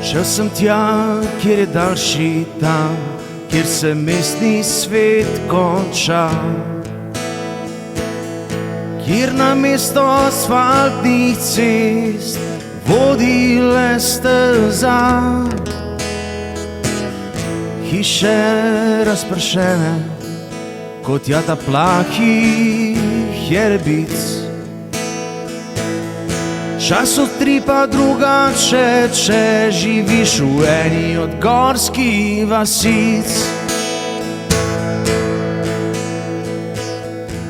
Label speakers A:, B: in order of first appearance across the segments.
A: Šel sem tja, kjer je daljši tam, kjer se mestni svet konča, kjer namesto asfaltnih cest vodi le steza. Hiše razpršene kot jata plahih jerbic. Čas utripa drugače, če živiš v eni od gorskih vasic.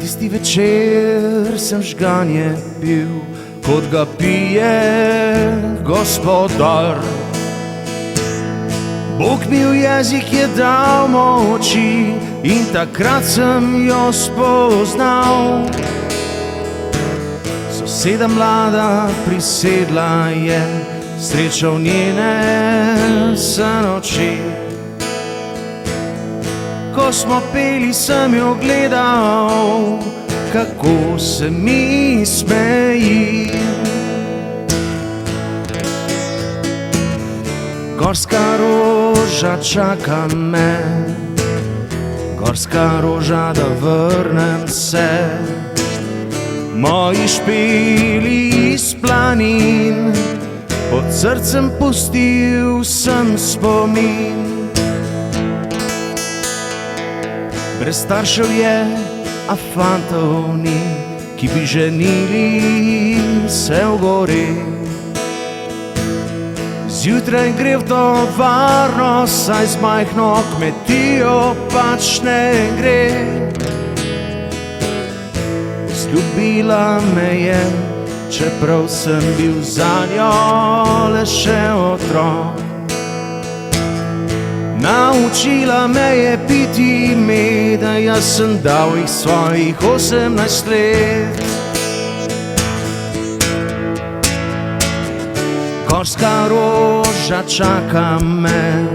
A: Tisti večer sem žganje pil, kot ga pije gospodar. Bog mi v jezik je dal moči in takrat sem jo spoznal. Soseda mlada prisedla je, sreča v njene sanoči. Ko smo peli, sem jo gledal, kako se mi smeji. Gorska roža čaka me, gorska roža, da vrnem se. Moji špili iz planin, pod srcem pustil sem spomin. Brez staršev je, a fantov ni, ki bi ženili se v gori. Zjutraj gre v tovarno, saj z majhno kmetijo pač ne gre. Ljubila me je, čeprav sem bil zanjo le še otrok. Naučila me je piti meda, jaz sem dal jih svojih 18 let. Gorska roža čaka me,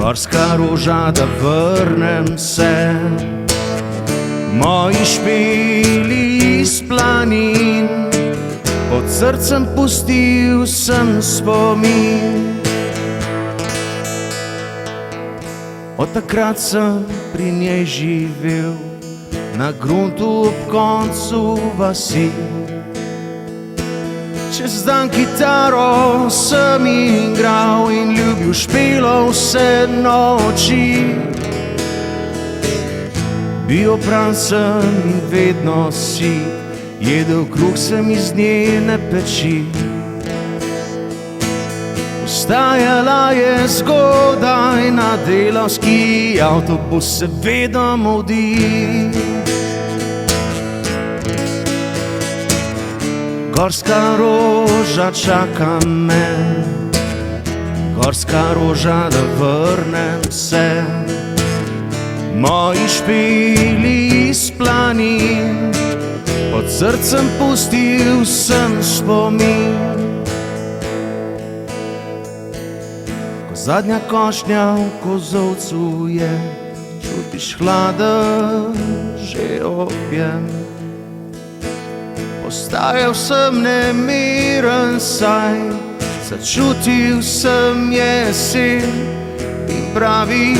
A: gorska roža, da vrnem se. Moji špili iz planin, pod srcem pustil sem spomin. Od takrat sem pri njej živel, na gruntu ob koncu vasi. Čez dan kitaro sem igral in ljubil špilo vse noči. Bil opran sem in vedno si, jedel kruh sem iz njene peči. Vstajala je zgodaj, na delavski avtobus se vedno mudi. Gorska roža čaka me, gorska roža, da vrnem se. Moji špili iz planin, pod srcem pustil sem spomin. Ko zadnja košnja v kozolcu je, čutiš hladen že objem. Postajal sem nemiren, saj začutil sem jesen in pravi: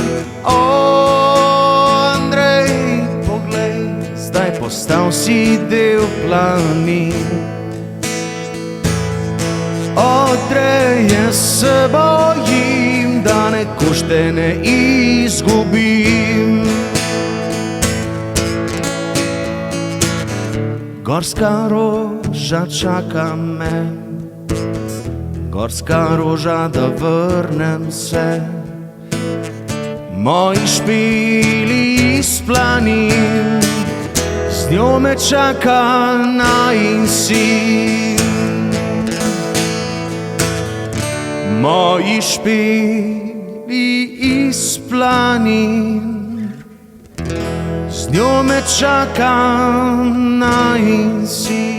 A: zdaj postal si del planin. Odreje se bojim, da nekoč te ne izgubim. Gorska roža čaka me, gorska roža, da vrnem se. Moji špili iz planin, z njo me čaka najin sin. Moji špili iz planin, z njo me čaka najin sin.